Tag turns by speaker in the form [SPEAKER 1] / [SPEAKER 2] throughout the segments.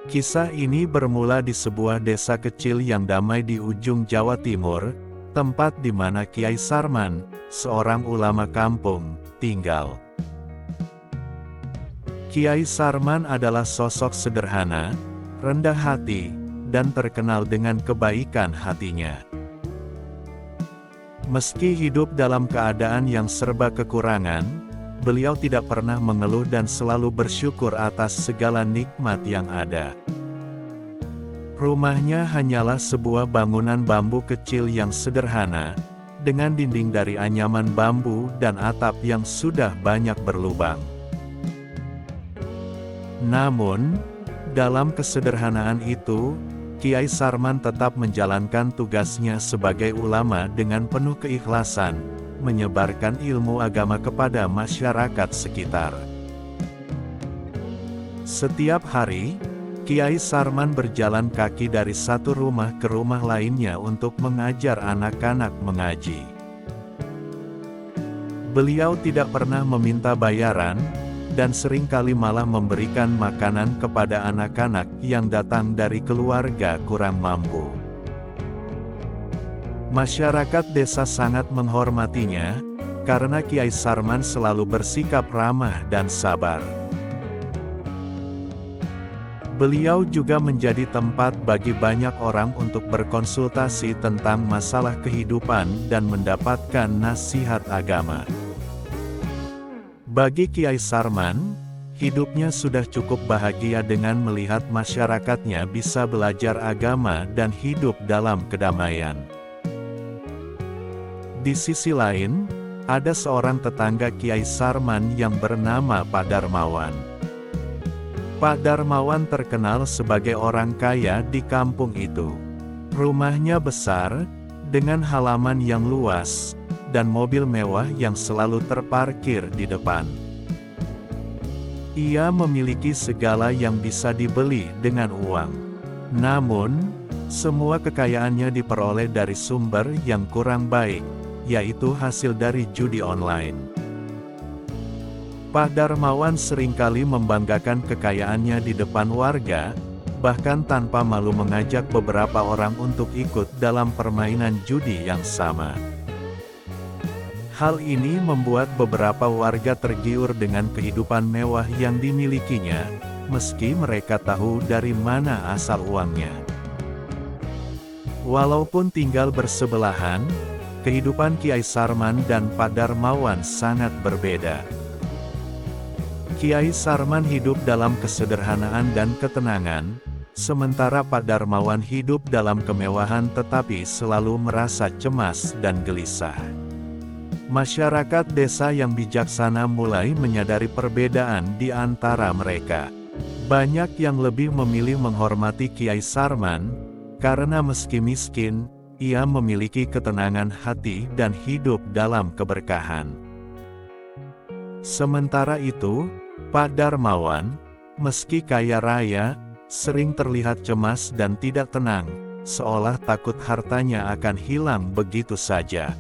[SPEAKER 1] Kisah ini bermula di sebuah desa kecil yang damai di ujung Jawa Timur, tempat di mana Kiai Sarman, seorang ulama kampung, tinggal. Kiai Sarman adalah sosok sederhana, rendah hati, dan terkenal dengan kebaikan hatinya. Meski hidup dalam keadaan yang serba kekurangan, beliau tidak pernah mengeluh dan selalu bersyukur atas segala nikmat yang ada. Rumahnya hanyalah sebuah bangunan bambu kecil yang sederhana, dengan dinding dari anyaman bambu dan atap yang sudah banyak berlubang. Namun, dalam kesederhanaan itu, Kiai Sarman tetap menjalankan tugasnya sebagai ulama dengan penuh keikhlasan, menyebarkan ilmu agama kepada masyarakat sekitar. Setiap hari, Kiai Sarman berjalan kaki dari satu rumah ke rumah lainnya untuk mengajar anak-anak mengaji. Beliau tidak pernah meminta bayaran, dan seringkali malah memberikan makanan kepada anak-anak yang datang dari keluarga kurang mampu. Masyarakat desa sangat menghormatinya, karena Kiai Sarman selalu bersikap ramah dan sabar. Beliau juga menjadi tempat bagi banyak orang untuk berkonsultasi tentang masalah kehidupan dan mendapatkan nasihat agama. Bagi Kiai Sarman, hidupnya sudah cukup bahagia dengan melihat masyarakatnya bisa belajar agama dan hidup dalam kedamaian. Di sisi lain, ada seorang tetangga Kiai Sarman yang bernama Pak Darmawan. Pak Darmawan terkenal sebagai orang kaya di kampung itu. Rumahnya besar, dengan halaman yang luas, dan mobil mewah yang selalu terparkir di depan. Ia memiliki segala yang bisa dibeli dengan uang. Namun, semua kekayaannya diperoleh dari sumber yang kurang baik, yaitu hasil dari judi online. Pak Darmawan seringkali membanggakan kekayaannya di depan warga, bahkan tanpa malu mengajak beberapa orang untuk ikut dalam permainan judi yang sama. Hal ini membuat beberapa warga tergiur dengan kehidupan mewah yang dimilikinya, meski mereka tahu dari mana asal uangnya. Walaupun tinggal bersebelahan, kehidupan Kiai Sarman dan Pak Darmawan sangat berbeda. Kiai Sarman hidup dalam kesederhanaan dan ketenangan, sementara Pak Darmawan hidup dalam kemewahan tetapi selalu merasa cemas dan gelisah. Masyarakat desa yang bijaksana mulai menyadari perbedaan di antara mereka. Banyak yang lebih memilih menghormati Kiai Sarman, karena meski miskin, ia memiliki ketenangan hati dan hidup dalam keberkahan. Sementara itu, Pak Darmawan, meski kaya raya, sering terlihat cemas dan tidak tenang, seolah takut hartanya akan hilang begitu saja.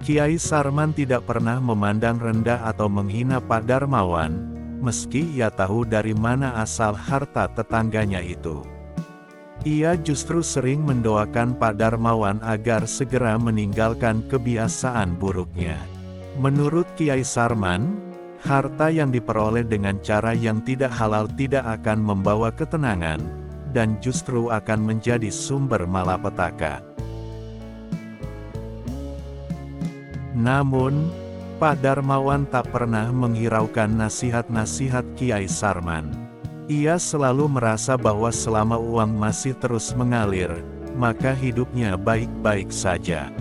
[SPEAKER 1] Kiai Sarman tidak pernah memandang rendah atau menghina Pak Darmawan, meski ia tahu dari mana asal harta tetangganya itu. Ia justru sering mendoakan Pak Darmawan agar segera meninggalkan kebiasaan buruknya. Menurut Kiai Sarman, harta yang diperoleh dengan cara yang tidak halal tidak akan membawa ketenangan, dan justru akan menjadi sumber malapetaka. Namun, Pak Darmawan tak pernah menghiraukan nasihat-nasihat Kiai Sarman. Ia selalu merasa bahwa selama uang masih terus mengalir, maka hidupnya baik-baik saja.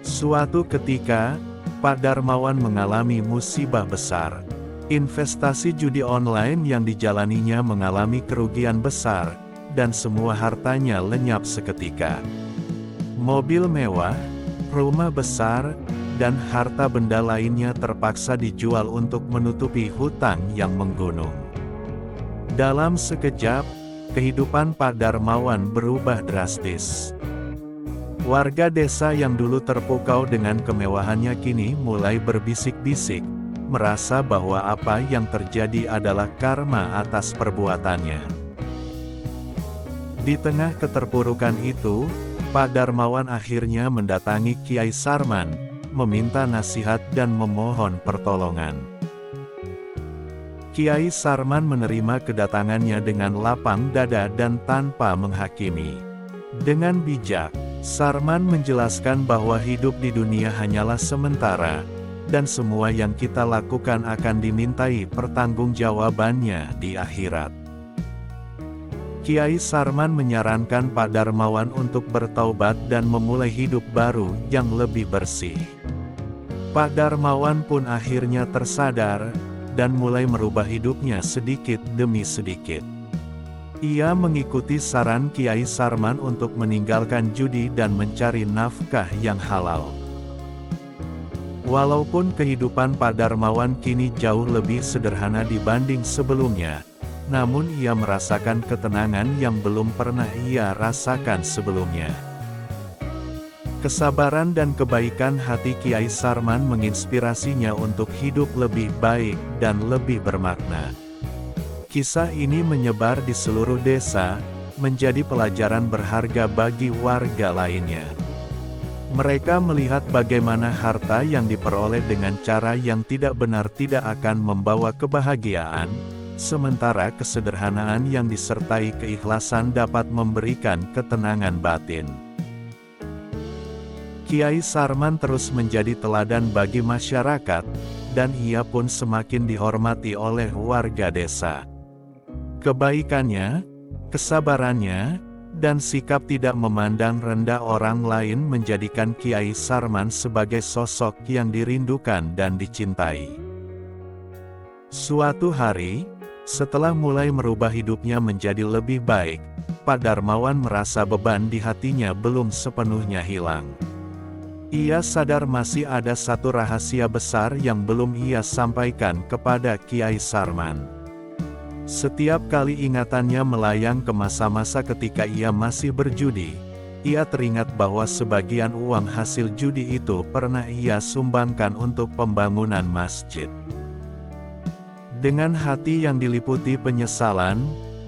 [SPEAKER 1] Suatu ketika, Pak Darmawan mengalami musibah besar. Investasi judi online yang dijalaninya mengalami kerugian besar, dan semua hartanya lenyap seketika. Mobil mewah, rumah besar, dan harta benda lainnya terpaksa dijual untuk menutupi hutang yang menggunung. Dalam sekejap, kehidupan Pak Darmawan berubah drastis. Warga desa yang dulu terpukau dengan kemewahannya kini mulai berbisik-bisik, merasa bahwa apa yang terjadi adalah karma atas perbuatannya. Di tengah keterpurukan itu, Pak Darmawan akhirnya mendatangi Kiai Sarman, meminta nasihat dan memohon pertolongan. Kiai Sarman menerima kedatangannya dengan lapang dada dan tanpa menghakimi. Dengan bijak, Sarman menjelaskan bahwa hidup di dunia hanyalah sementara, dan semua yang kita lakukan akan dimintai pertanggungjawabannya di akhirat. Kiai Sarman menyarankan Pak Darmawan untuk bertaubat dan memulai hidup baru yang lebih bersih. Pak Darmawan pun akhirnya tersadar, dan mulai merubah hidupnya sedikit demi sedikit. Ia mengikuti saran Kiai Sarman untuk meninggalkan judi dan mencari nafkah yang halal. Walaupun kehidupan Pak Darmawan kini jauh lebih sederhana dibanding sebelumnya, namun ia merasakan ketenangan yang belum pernah ia rasakan sebelumnya. Kesabaran dan kebaikan hati Kiai Sarman menginspirasinya untuk hidup lebih baik dan lebih bermakna. Kisah ini menyebar di seluruh desa, menjadi pelajaran berharga bagi warga lainnya. Mereka melihat bagaimana harta yang diperoleh dengan cara yang tidak benar tidak akan membawa kebahagiaan, sementara kesederhanaan yang disertai keikhlasan dapat memberikan ketenangan batin. Kiai Sarman terus menjadi teladan bagi masyarakat, dan ia pun semakin dihormati oleh warga desa. Kebaikannya, kesabarannya, dan sikap tidak memandang rendah orang lain menjadikan Kiai Sarman sebagai sosok yang dirindukan dan dicintai. Suatu hari, setelah mulai merubah hidupnya menjadi lebih baik, Pak Darmawan merasa beban di hatinya belum sepenuhnya hilang. Ia sadar masih ada satu rahasia besar yang belum ia sampaikan kepada Kiai Sarman. Setiap kali ingatannya melayang ke masa-masa ketika ia masih berjudi, ia teringat bahwa sebagian uang hasil judi itu pernah ia sumbangkan untuk pembangunan masjid. Dengan hati yang diliputi penyesalan,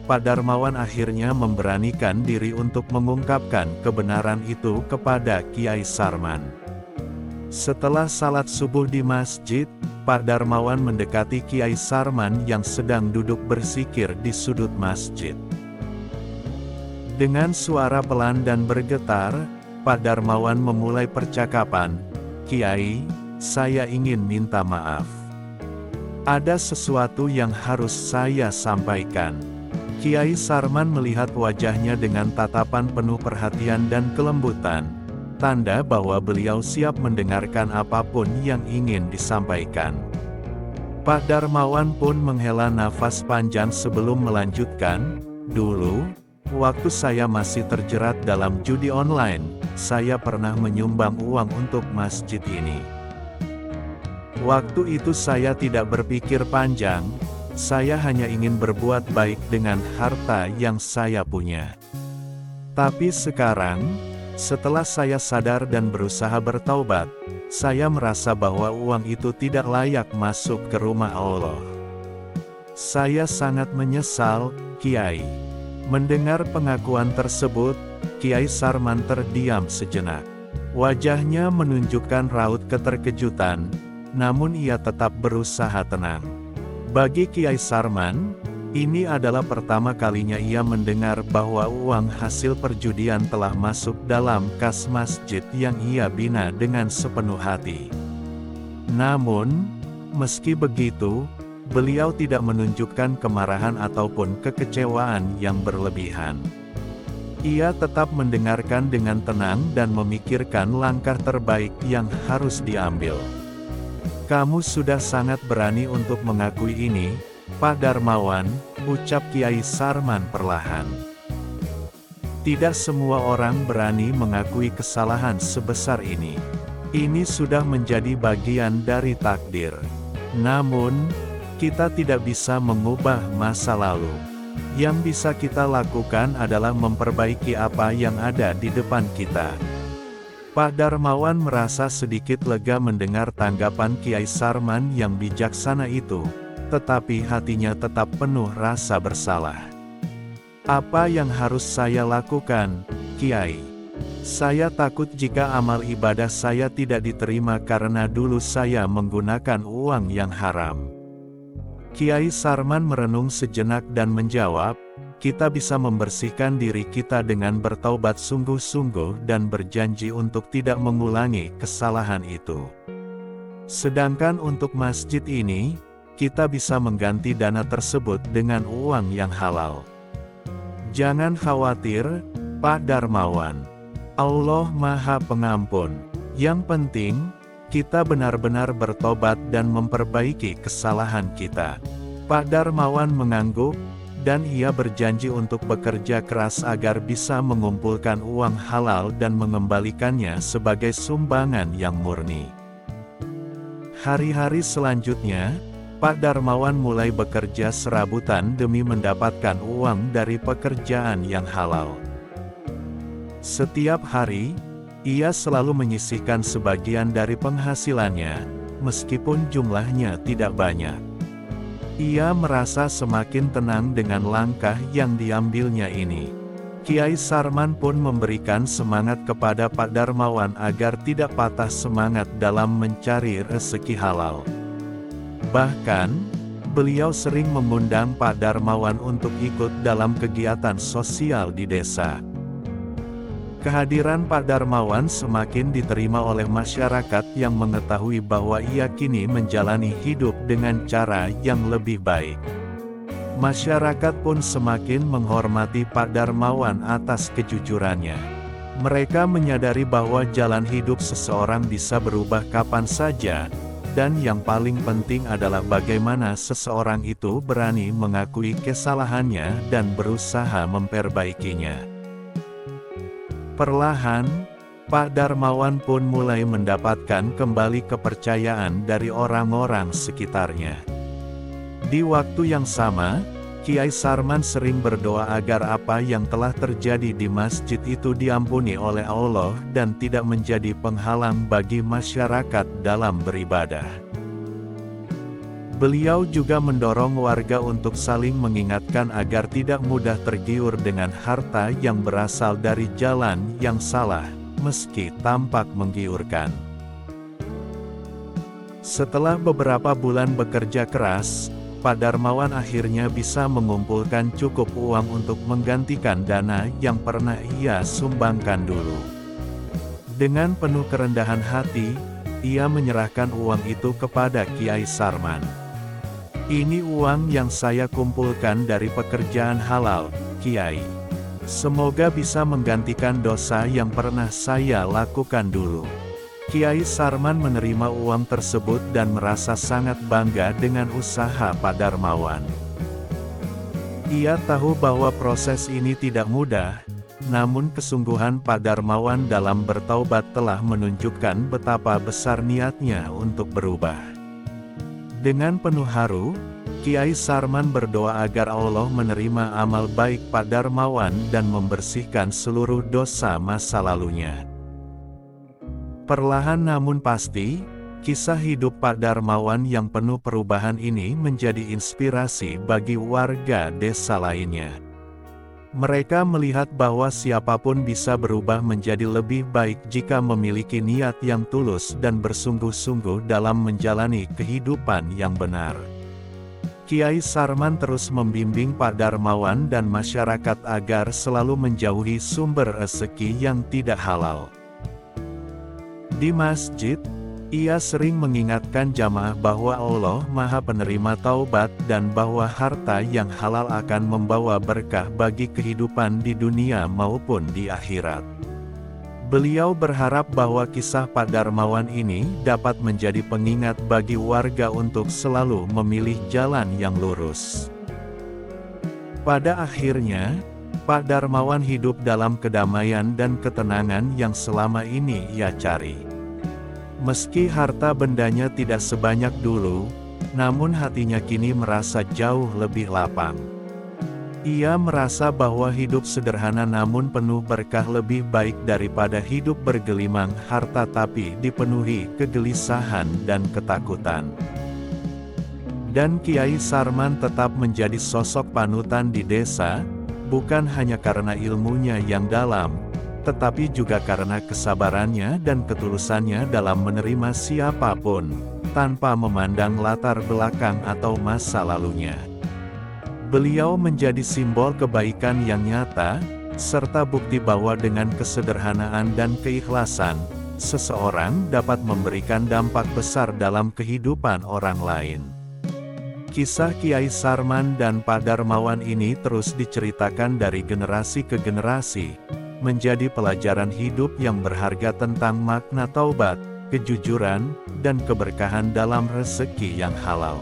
[SPEAKER 1] Pak Darmawan akhirnya memberanikan diri untuk mengungkapkan kebenaran itu kepada Kiai Sarman. Setelah salat subuh di masjid, Pak Darmawan mendekati Kiai Sarman yang sedang duduk berzikir di sudut masjid. Dengan suara pelan dan bergetar, Pak Darmawan memulai percakapan, "Kiai, saya ingin minta maaf. Ada sesuatu yang harus saya sampaikan." Kiai Sarman melihat wajahnya dengan tatapan penuh perhatian dan kelembutan, tanda bahwa beliau siap mendengarkan apapun yang ingin disampaikan. Pak Darmawan pun menghela nafas panjang sebelum melanjutkan, "Dulu, waktu saya masih terjerat dalam judi online, saya pernah menyumbang uang untuk masjid ini. Waktu itu saya tidak berpikir panjang, saya hanya ingin berbuat baik dengan harta yang saya punya. Tapi sekarang, setelah saya sadar dan berusaha bertaubat, saya merasa bahwa uang itu tidak layak masuk ke rumah Allah. Saya sangat menyesal, Kiai." Mendengar pengakuan tersebut, Kiai Sarman terdiam sejenak. Wajahnya menunjukkan raut keterkejutan, namun ia tetap berusaha tenang. Bagi Kiai Sarman, ini adalah pertama kalinya ia mendengar bahwa uang hasil perjudian telah masuk dalam kas masjid yang ia bina dengan sepenuh hati. Namun, meski begitu, beliau tidak menunjukkan kemarahan ataupun kekecewaan yang berlebihan. Ia tetap mendengarkan dengan tenang dan memikirkan langkah terbaik yang harus diambil. "Kamu sudah sangat berani untuk mengakui ini, Pak Darmawan," ucap Kiai Sarman perlahan. "Tidak semua orang berani mengakui kesalahan sebesar ini. Ini sudah menjadi bagian dari takdir. Namun, kita tidak bisa mengubah masa lalu. Yang bisa kita lakukan adalah memperbaiki apa yang ada di depan kita. Pak Darmawan merasa sedikit lega mendengar tanggapan Kiai Sarman yang bijaksana itu, tetapi hatinya tetap penuh rasa bersalah. Apa yang harus saya lakukan, Kiai? Saya takut jika amal ibadah saya tidak diterima karena dulu saya menggunakan uang yang haram. Kiai Sarman merenung sejenak dan menjawab, kita bisa membersihkan diri kita dengan bertaubat sungguh-sungguh dan berjanji untuk tidak mengulangi kesalahan itu. Sedangkan untuk masjid ini, kita bisa mengganti dana tersebut dengan uang yang halal. Jangan khawatir, Pak Darmawan. Allah Maha Pengampun. Yang penting, kita benar-benar bertobat dan memperbaiki kesalahan kita. Pak Darmawan mengangguk, dan ia berjanji untuk bekerja keras agar bisa mengumpulkan uang halal dan mengembalikannya sebagai sumbangan yang murni. Hari-hari selanjutnya, Pak Darmawan mulai bekerja serabutan demi mendapatkan uang dari pekerjaan yang halal. Setiap hari, ia selalu menyisihkan sebagian dari penghasilannya, meskipun jumlahnya tidak banyak. Ia merasa semakin tenang dengan langkah yang diambilnya ini. Kiai Sarman pun memberikan semangat kepada Pak Darmawan agar tidak patah semangat dalam mencari rezeki halal. Bahkan, beliau sering mengundang Pak Darmawan untuk ikut dalam kegiatan sosial di desa. Kehadiran Pak Darmawan semakin diterima oleh masyarakat yang mengetahui bahwa ia kini menjalani hidup dengan cara yang lebih baik. Masyarakat pun semakin menghormati Pak Darmawan atas kejujurannya. Mereka menyadari bahwa jalan hidup seseorang bisa berubah kapan saja, dan yang paling penting adalah bagaimana seseorang itu berani mengakui kesalahannya dan berusaha memperbaikinya. Perlahan, Pak Darmawan pun mulai mendapatkan kembali kepercayaan dari orang-orang sekitarnya. Di waktu yang sama, Kiai Sarman sering berdoa agar apa yang telah terjadi di masjid itu diampuni oleh Allah dan tidak menjadi penghalang bagi masyarakat dalam beribadah. Beliau juga mendorong warga untuk saling mengingatkan agar tidak mudah tergiur dengan harta yang berasal dari jalan yang salah, meski tampak menggiurkan. Setelah beberapa bulan bekerja keras, Pak Darmawan akhirnya bisa mengumpulkan cukup uang untuk menggantikan dana yang pernah ia sumbangkan dulu. Dengan penuh kerendahan hati, ia menyerahkan uang itu kepada Kiai Sarman. Ini uang yang saya kumpulkan dari pekerjaan halal, Kiai. Semoga bisa menggantikan dosa yang pernah saya lakukan dulu. Kiai Sarman menerima uang tersebut dan merasa sangat bangga dengan usaha Pak Darmawan. Ia tahu bahwa proses ini tidak mudah, namun kesungguhan Pak Darmawan dalam bertaubat telah menunjukkan betapa besar niatnya untuk berubah. Dengan penuh haru, Kiai Sarman berdoa agar Allah menerima amal baik Pak Darmawan dan membersihkan seluruh dosa masa lalunya. Perlahan namun pasti, kisah hidup Pak Darmawan yang penuh perubahan ini menjadi inspirasi bagi warga desa lainnya. Mereka melihat bahwa siapapun bisa berubah menjadi lebih baik jika memiliki niat yang tulus dan bersungguh-sungguh dalam menjalani kehidupan yang benar. Kiai Sarman terus membimbing Pak Darmawan dan masyarakat agar selalu menjauhi sumber rezeki yang tidak halal. Di masjid, ia sering mengingatkan jamaah bahwa Allah Maha Penerima Taubat dan bahwa harta yang halal akan membawa berkah bagi kehidupan di dunia maupun di akhirat. Beliau berharap bahwa kisah Pak Darmawan ini dapat menjadi pengingat bagi warga untuk selalu memilih jalan yang lurus. Pada akhirnya, Pak Darmawan hidup dalam kedamaian dan ketenangan yang selama ini ia cari. Meski harta bendanya tidak sebanyak dulu, namun hatinya kini merasa jauh lebih lapang. Ia merasa bahwa hidup sederhana namun penuh berkah lebih baik daripada hidup bergelimang harta tapi dipenuhi kegelisahan dan ketakutan. Dan Kiai Sarman tetap menjadi sosok panutan di desa, bukan hanya karena ilmunya yang dalam, tetapi juga karena kesabarannya dan ketulusannya dalam menerima siapapun, tanpa memandang latar belakang atau masa lalunya. Beliau menjadi simbol kebaikan yang nyata, serta bukti bahwa dengan kesederhanaan dan keikhlasan, seseorang dapat memberikan dampak besar dalam kehidupan orang lain. Kisah Kiai Sarman dan Pak Darmawan ini terus diceritakan dari generasi ke generasi, menjadi pelajaran hidup yang berharga tentang makna taubat, kejujuran, dan keberkahan dalam rezeki yang halal.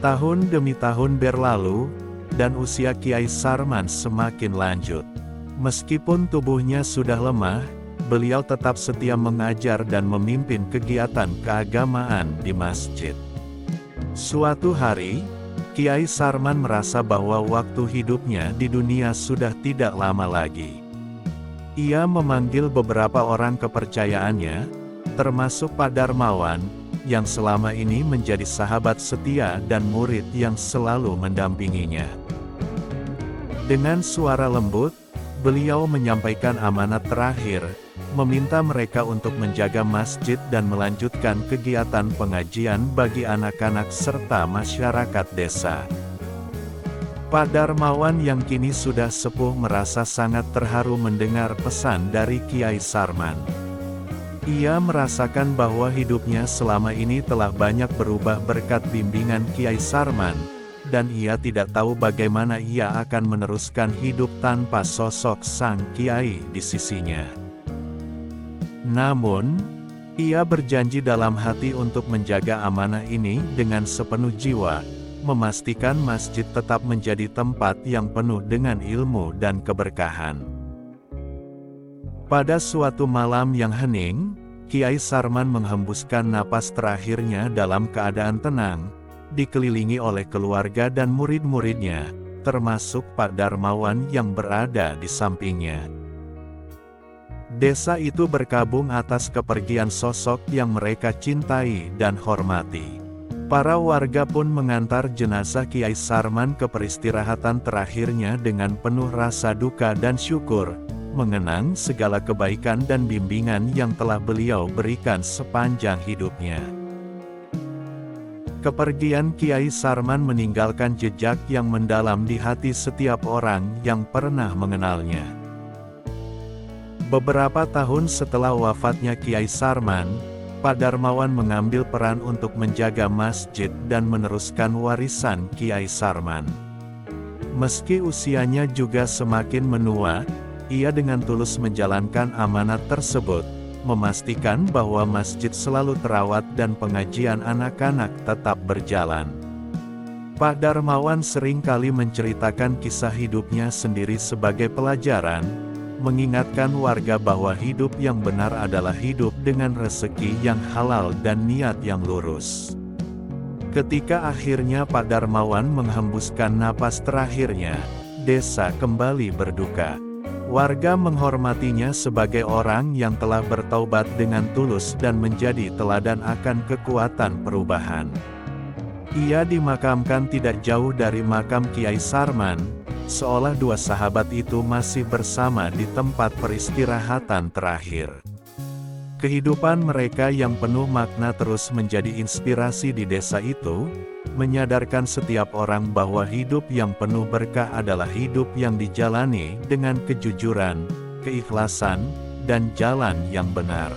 [SPEAKER 1] Tahun demi tahun berlalu, dan usia Kiai Sarman semakin lanjut. Meskipun tubuhnya sudah lemah, beliau tetap setia mengajar dan memimpin kegiatan keagamaan di masjid. Suatu hari, Kiai Sarman merasa bahwa waktu hidupnya di dunia sudah tidak lama lagi. Ia memanggil beberapa orang kepercayaannya, termasuk Pak Darmawan, yang selama ini menjadi sahabat setia dan murid yang selalu mendampinginya. Dengan suara lembut, beliau menyampaikan amanat terakhir, meminta mereka untuk menjaga masjid dan melanjutkan kegiatan pengajian bagi anak-anak serta masyarakat desa. Pak Darmawan yang kini sudah sepuh merasa sangat terharu mendengar pesan dari Kiai Sarman. Ia merasakan bahwa hidupnya selama ini telah banyak berubah berkat bimbingan Kiai Sarman, dan ia tidak tahu bagaimana ia akan meneruskan hidup tanpa sosok sang Kiai di sisinya. Namun, ia berjanji dalam hati untuk menjaga amanah ini dengan sepenuh jiwa, memastikan masjid tetap menjadi tempat yang penuh dengan ilmu dan keberkahan. Pada suatu malam yang hening, Kiai Sarman menghembuskan napas terakhirnya dalam keadaan tenang, dikelilingi oleh keluarga dan murid-muridnya, termasuk Pak Darmawan yang berada di sampingnya. Desa itu berkabung atas kepergian sosok yang mereka cintai dan hormati. Para warga pun mengantar jenazah Kiai Sarman ke peristirahatan terakhirnya dengan penuh rasa duka dan syukur, mengenang segala kebaikan dan bimbingan yang telah beliau berikan sepanjang hidupnya. Kepergian Kiai Sarman meninggalkan jejak yang mendalam di hati setiap orang yang pernah mengenalnya. Beberapa tahun setelah wafatnya Kiai Sarman, Pak Darmawan mengambil peran untuk menjaga masjid dan meneruskan warisan Kiai Sarman. Meski usianya juga semakin menua, ia dengan tulus menjalankan amanat tersebut, memastikan bahwa masjid selalu terawat dan pengajian anak-anak tetap berjalan. Pak Darmawan sering kali menceritakan kisah hidupnya sendiri sebagai pelajaran, mengingatkan warga bahwa hidup yang benar adalah hidup dengan rezeki yang halal dan niat yang lurus. Ketika akhirnya Pak Darmawan menghembuskan napas terakhirnya, desa kembali berduka. Warga menghormatinya sebagai orang yang telah bertaubat dengan tulus dan menjadi teladan akan kekuatan perubahan. Ia dimakamkan tidak jauh dari makam Kiai Sarman, seolah dua sahabat itu masih bersama di tempat peristirahatan terakhir. Kehidupan mereka yang penuh makna terus menjadi inspirasi di desa itu, menyadarkan setiap orang bahwa hidup yang penuh berkah adalah hidup yang dijalani dengan kejujuran, keikhlasan, dan jalan yang benar.